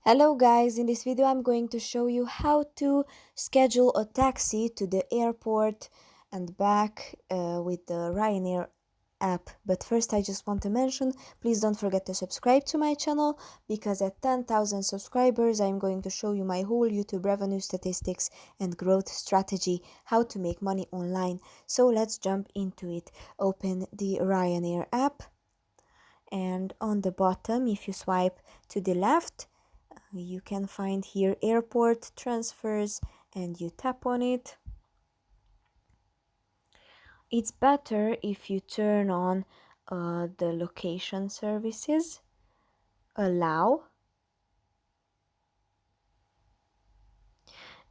Hello guys, in this video I'm going to show you how to schedule a taxi to the airport and back with the Ryanair app. But first I just want to mention, please don't forget to subscribe to my channel because at 10,000 subscribers I'm going to show you my whole YouTube revenue statistics and growth strategy, how to make money online. So let's jump into it. Open the Ryanair app and on the bottom if you swipe to the left you can find here airport transfers and you tap on it. It's better if you turn on the location services, allow,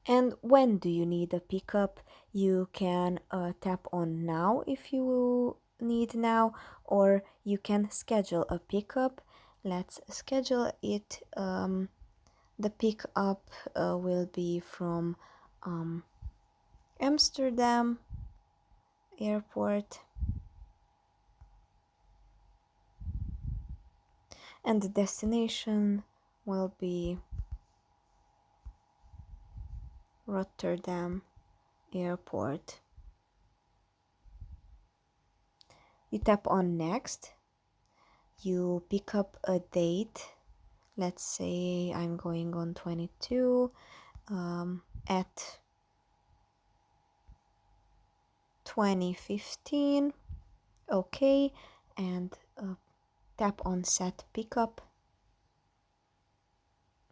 and when do you need a pickup, you can tap on now if you need now, or you can schedule a pickup. Let's schedule it. The pickup will be from Amsterdam airport, and the destination will be Rotterdam airport. You tap on next, you pick up a date. Let's say I'm going on 22 at 2015. Okay, and tap on set pickup.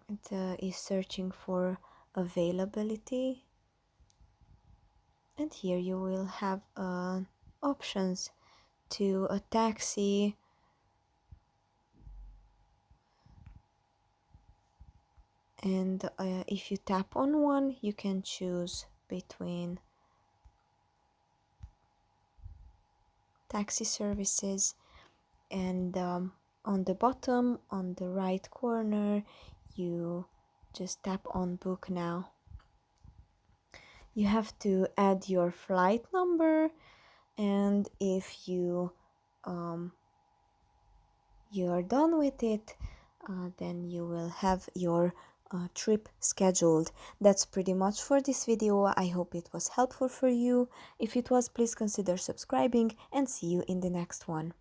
It is searching for availability, and here you will have options to a taxi, and if you tap on one you can choose between taxi services, and on the bottom on the right corner you just tap on book now. You have to add your flight number, and if you are done with it, then you will have your trip scheduled. That's pretty much for this video. I hope it was helpful for you. If it was, please consider subscribing and see you in the next one.